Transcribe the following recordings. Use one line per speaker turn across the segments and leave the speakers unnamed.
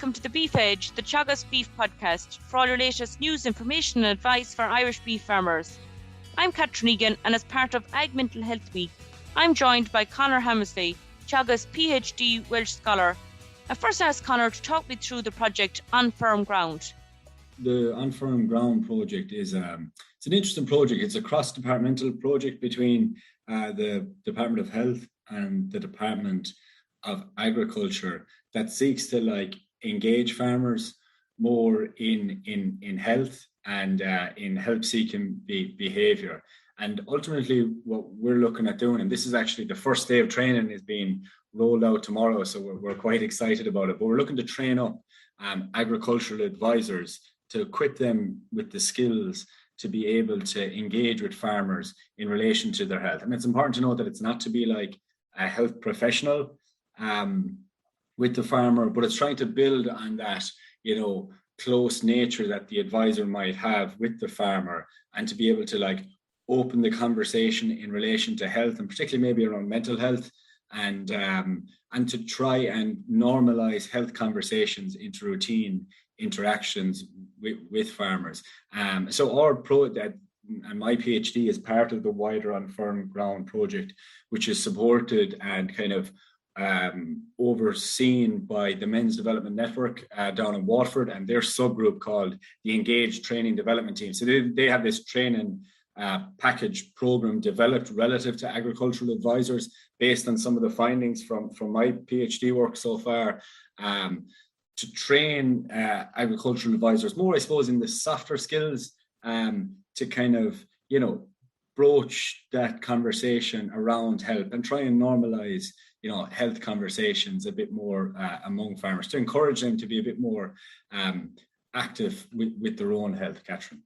welcome to the Beef Edge, the Teagasc Beef podcast, for all your latest news, information and advice for Irish beef farmers. I'm Catherine Egan, and as part of Ag Mental Health Week, I'm joined by Conor Hammersley, Teagasc PhD Walsh scholar. I first asked Conor to talk me through the project On Feirm Ground.
The On Feirm Ground project is it's an interesting project. It's a cross-departmental project between the Department of Health and the Department of Agriculture that seeks to engage farmers more in health and in help-seeking behaviour. And ultimately, what we're looking at doing, and this is actually the first day of training, is being rolled out tomorrow, so we're quite excited about it. But we're looking to train up agricultural advisors to equip them with the skills to be able to engage with farmers in relation to their health. And it's important to note that it's not to be like a health professional with the farmer, but it's trying to build on that, close nature that the advisor might have with the farmer, and to be able to open the conversation in relation to health, and particularly maybe around mental health, and to try and normalize health conversations into routine interactions with farmers. So my PhD is part of the wider On Feirm Ground project, which is supported and kind of overseen by the Men's Development Network down in Waterford, and their subgroup called the Engaged Training Development Team. So they have this training package program developed relative to agricultural advisors based on some of the findings from my PhD work so far, to train agricultural advisors more, I suppose, in the softer skills, to kind of, broach that conversation around health and try and normalize, health conversations a bit more among farmers, to encourage them to be a bit more active with their own health, Catherine.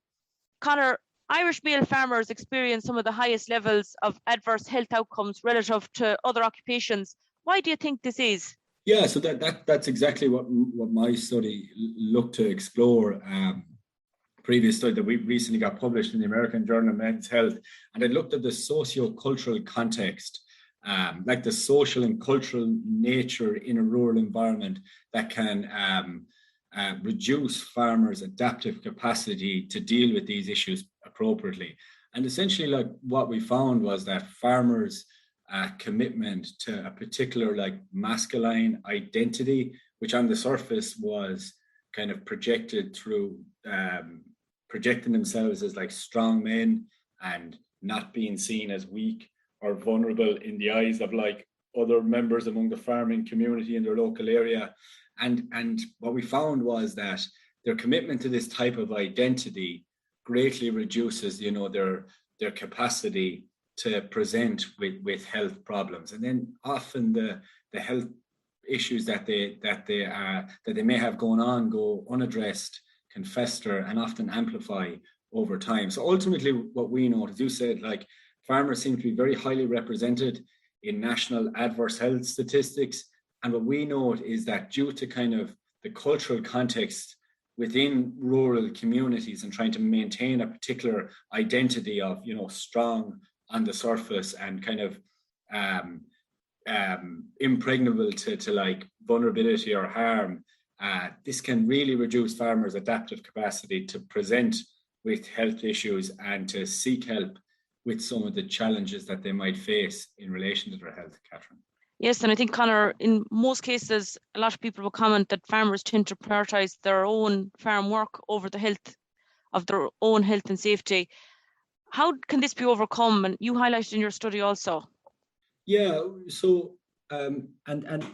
Conor, Irish male farmers experience some of the highest levels of adverse health outcomes relative to other occupations. Why do you think this is?
Yeah, so that's exactly what my study looked to explore. Previous study that we recently got published in the American Journal of Men's Health, and it looked at the socio-cultural context, like the social and cultural nature in a rural environment that can reduce farmers' adaptive capacity to deal with these issues appropriately. And essentially, what we found was that farmers' commitment to a particular masculine identity, which on the surface was kind of projected through projecting themselves as strong men and not being seen as weak or vulnerable in the eyes of other members among the farming community in their local area. And what we found was that their commitment to this type of identity greatly reduces, their capacity to present with health problems. And then often the health issues that they may have going on go unaddressed, can fester, and often amplify over time. So ultimately, what we know, as you said, farmers seem to be very highly represented in national adverse health statistics. And what we know is that due to kind of the cultural context within rural communities and trying to maintain a particular identity of, strong on the surface and kind of impregnable to vulnerability or harm, this can really reduce farmers' adaptive capacity to present with health issues and to seek help with some of the challenges that they might face in relation to their health, Catherine.
Yes, and I think, Conor, in most cases, a lot of people will comment that farmers tend to prioritise their own farm work over the health of their own health and safety. How can this be overcome? And you highlighted in your study also.
Yeah, so and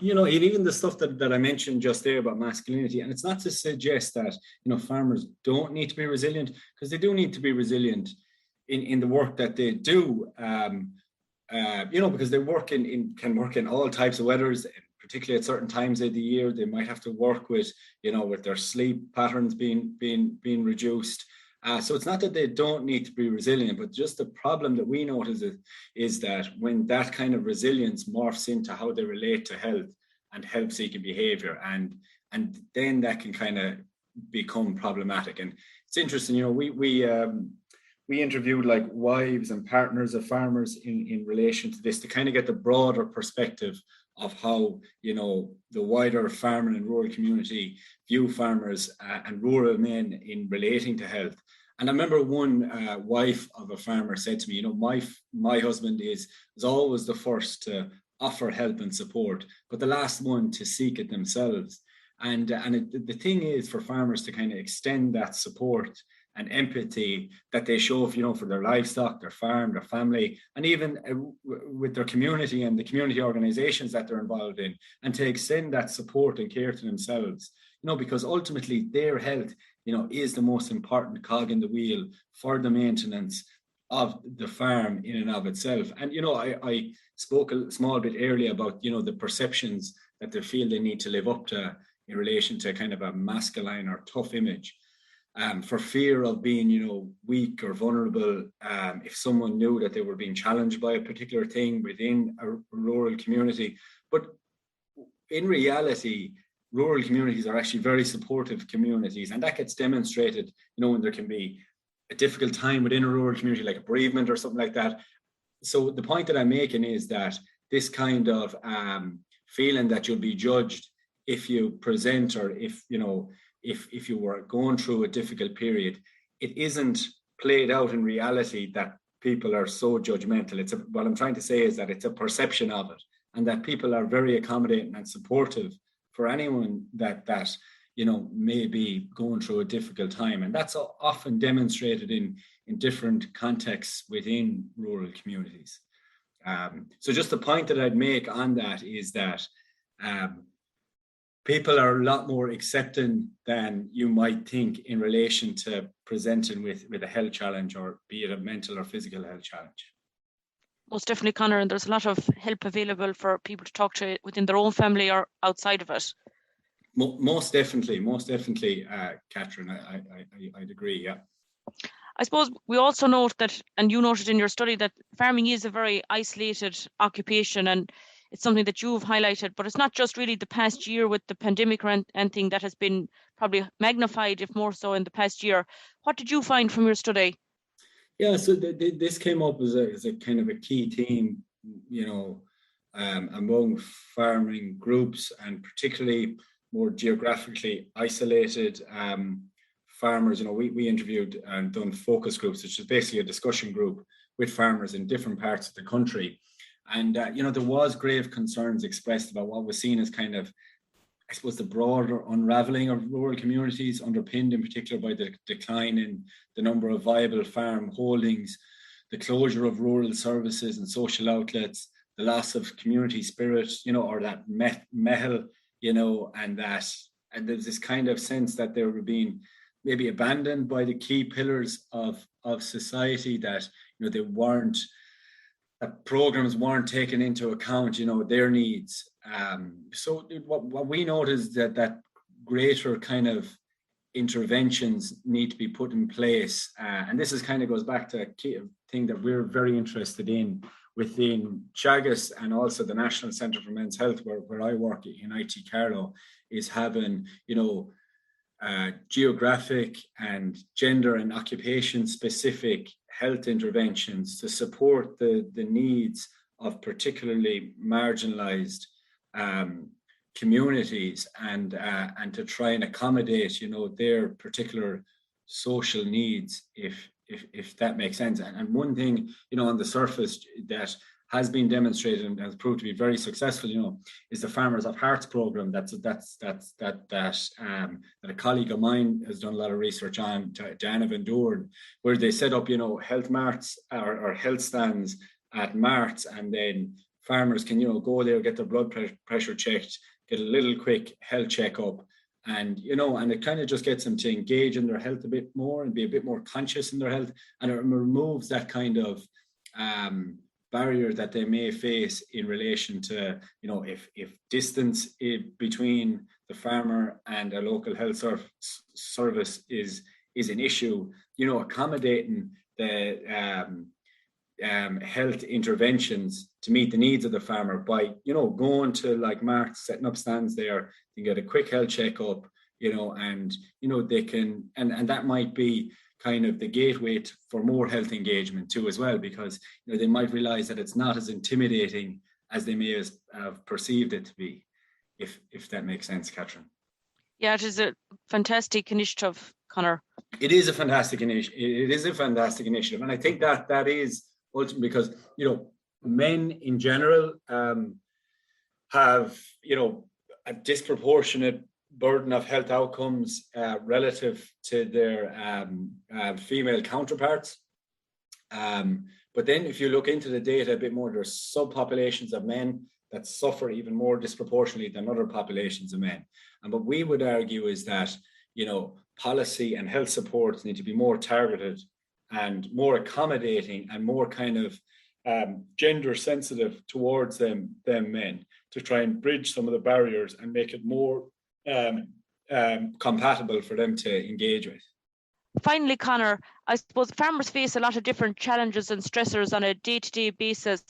even the stuff that I mentioned just there about masculinity, and it's not to suggest that farmers don't need to be resilient, because they do need to be resilient in the work that they do. Because they can work in all types of weathers, particularly at certain times of the year. They might have to work with their sleep patterns being reduced. So it's not that they don't need to be resilient, but just the problem that we notice is that when that kind of resilience morphs into how they relate to health and help-seeking behaviour, and then that can kind of become problematic. And it's interesting, we interviewed wives and partners of farmers in relation to this, to kind of get the broader perspective of how, you know, the wider farming and rural community view farmers and rural men in relating to health. And I remember one wife of a farmer said to me, you know, my husband is always the first to offer help and support, but the last one to seek it themselves. And the thing is for farmers to kind of extend that support and empathy that they show, you know, for their livestock, their farm, their family, and even with their community and the community organizations that they're involved in, and to extend that support and care to themselves, you know, because ultimately their health, you know, is the most important cog in the wheel for the maintenance of the farm in and of itself. And, you know, I spoke a small bit earlier about, you know, the perceptions that they feel they need to live up to in relation to kind of a masculine or tough image, for fear of being, you know, weak or vulnerable. If someone knew that they were being challenged by a particular thing within a rural community. But in reality, rural communities are actually very supportive communities, and that gets demonstrated, you know, when there can be a difficult time within a rural community, like a bereavement or something like that. So the point that I'm making is that this kind of feeling that you'll be judged if you present, or if, you know, if you were going through a difficult period, it isn't played out in reality that people are so judgmental. What I'm trying to say is that it's a perception of it, and that people are very accommodating and supportive for anyone that you know, may be going through a difficult time. And that's often demonstrated in different contexts within rural communities. So just the point that I'd make on that is that people are a lot more accepting than you might think in relation to presenting with a health challenge, or be it a mental or physical health challenge.
Most definitely, Conor, and there's a lot of help available for people to talk to within their own family or outside of it.
Most definitely, Catherine, I'd agree, yeah.
I suppose we also note that, and you noted in your study, that farming is a very isolated occupation, and it's something that you've highlighted, but it's not just really the past year with the pandemic or anything that has been probably magnified, if more so, in the past year. What did you find from your study?
Yeah, so this came up as a kind of a key theme, you know, among farming groups, and particularly more geographically isolated farmers. You know, we interviewed and done focus groups, which is basically a discussion group with farmers in different parts of the country. And, you know, there was grave concerns expressed about what was seen as kind of, I suppose, the broader unraveling of rural communities, underpinned in particular by the decline in the number of viable farm holdings, the closure of rural services and social outlets, the loss of community spirit, you know, or that mehel, you know, and there's this kind of sense that they were being maybe abandoned by the key pillars of society, that, you know, they weren't, that programs weren't taking into account, you know, their needs. So what we noticed that greater kind of interventions need to be put in place. And this is kind of goes back to a key thing that we're very interested in within Teagasc, and also the National Centre for Men's Health, where I work in IT Carlow, is having, you know, geographic and gender and occupation specific health interventions to support the needs of particularly marginalized communities, and to try and accommodate, you know, their particular social needs, if that makes sense. And one thing, you know, on the surface that has been demonstrated and has proved to be very successful, you know, is the Farmers of Hearts program. That a colleague of mine has done a lot of research on, Diana Van Doorn, where they set up, you know, health marts or health stands at marts, and then farmers can, you know, go there, get their blood pressure checked, get a little quick health checkup, and, you know, and it kind of just gets them to engage in their health a bit more and be a bit more conscious in their health, and it removes that kind of barrier that they may face in relation to, you know, if distance between the farmer and a local health service is an issue, you know, accommodating the health interventions to meet the needs of the farmer by, you know, going to like marts, setting up stands there, you get a quick health checkup, you know, and, you know, they can, and that might be kind of the gateway for more health engagement too as well, because, you know, they might realize that it's not as intimidating as they may have perceived it to be, if that makes sense, Catherine.
Yeah, it is a fantastic initiative, Conor.
It is a fantastic initiative. It is a fantastic initiative, and I think that is ultimately because men in general have a disproportionate burden of health outcomes relative to their female counterparts. But then if you look into the data a bit more, there's subpopulations of men that suffer even more disproportionately than other populations of men. And what we would argue is that, policy and health supports need to be more targeted and more accommodating and more kind of gender sensitive towards them men, to try and bridge some of the barriers and make it more compatible for them to engage with.
Finally, Conor, I suppose farmers face a lot of different challenges and stressors on a day-to-day basis.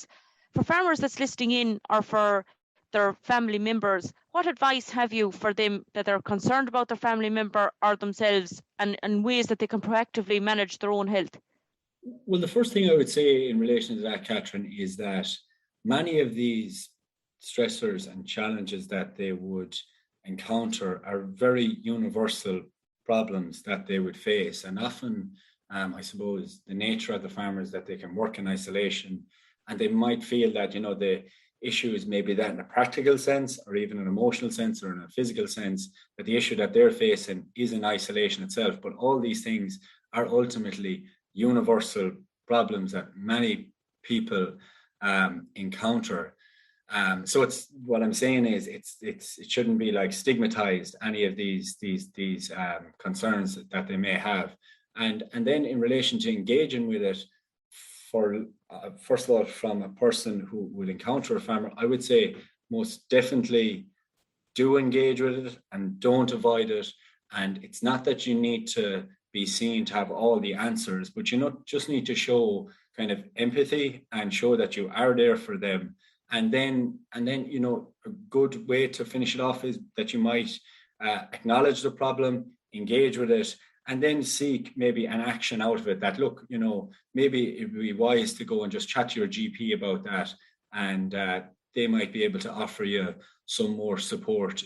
For farmers that's listening in, or for their family members, what advice have you for them that are concerned about their family member or themselves, and ways that they can proactively manage their own health?
Well, the first thing I would say in relation to that, Catherine, is that many of these stressors and challenges that they would encounter are very universal problems that they would face. And often, I suppose, the nature of the farmers that they can work in isolation, and they might feel that, the issue is maybe that in a practical sense, or even an emotional sense, or in a physical sense, that the issue that they're facing is in isolation itself. But all these things are ultimately universal problems that many people encounter. So it's what I'm saying is it shouldn't be like stigmatized, any of these concerns that they may have, and then in relation to engaging with it, for first of all, from a person who will encounter a farmer, I would say most definitely do engage with it and don't avoid it. And it's not that you need to be seen to have all the answers, but just need to show kind of empathy and show that you are there for them. And then, a good way to finish it off is that you might acknowledge the problem, engage with it, and then seek maybe an action out of it. That, look, maybe it'd be wise to go and just chat to your GP about that, and they might be able to offer you some more support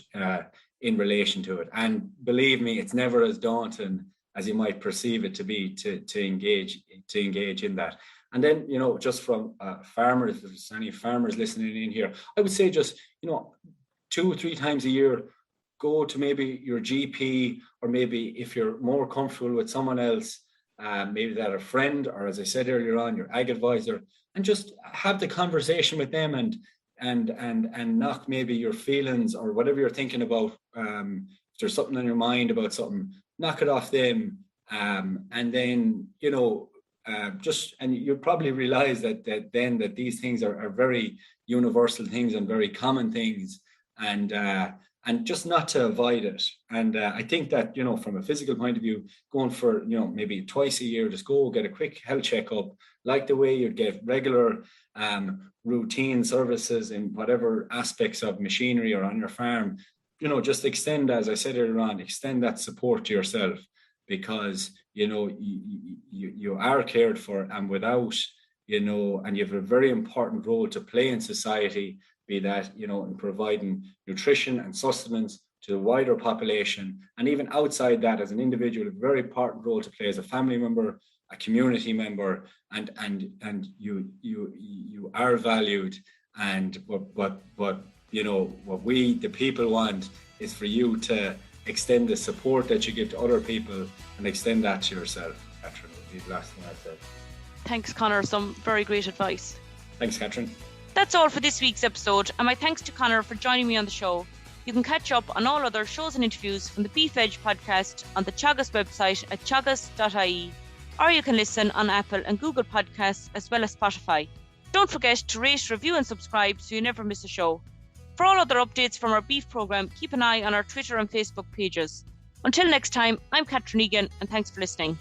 in relation to it. And believe me, it's never as daunting as you might perceive it to be to engage in that. And then, just from farmers, if there's any farmers listening in here, I would say just, 2 or 3 times a year, go to maybe your GP, or maybe if you're more comfortable with someone else, maybe that a friend, or as I said earlier on, your ag advisor, and just have the conversation with them and knock maybe your feelings or whatever you're thinking about. If there's something on your mind about something, knock it off them. And then, and you'll probably realize that these things are very universal things and very common things, and just not to avoid it. And I think that, from a physical point of view, going for, maybe twice a year, just go get a quick health checkup, like the way you'd get regular routine services in whatever aspects of machinery or on your farm. Just extend, as I said earlier on, extend that support to yourself, because you are cared for, and without, and you have a very important role to play in society, be that in providing nutrition and sustenance to the wider population, and even outside that, as an individual, a very important role to play as a family member, a community member, and you are valued. And what we the people want is for you to extend the support that you give to other people, and extend that to yourself. Catherine, would be the last thing I'd say.
Thanks, Conor. Some very great advice.
Thanks, Catherine.
That's all for this week's episode, and my thanks to Conor for joining me on the show. You can catch up on all other shows and interviews from the Beef Edge podcast on the Teagasc website at teagasc.ie, or you can listen on Apple and Google Podcasts as well as Spotify. Don't forget to rate, review and subscribe so you never miss a show. For all other updates from our beef programme, keep an eye on our Twitter and Facebook pages. Until next time, I'm Catherine Egan, and thanks for listening.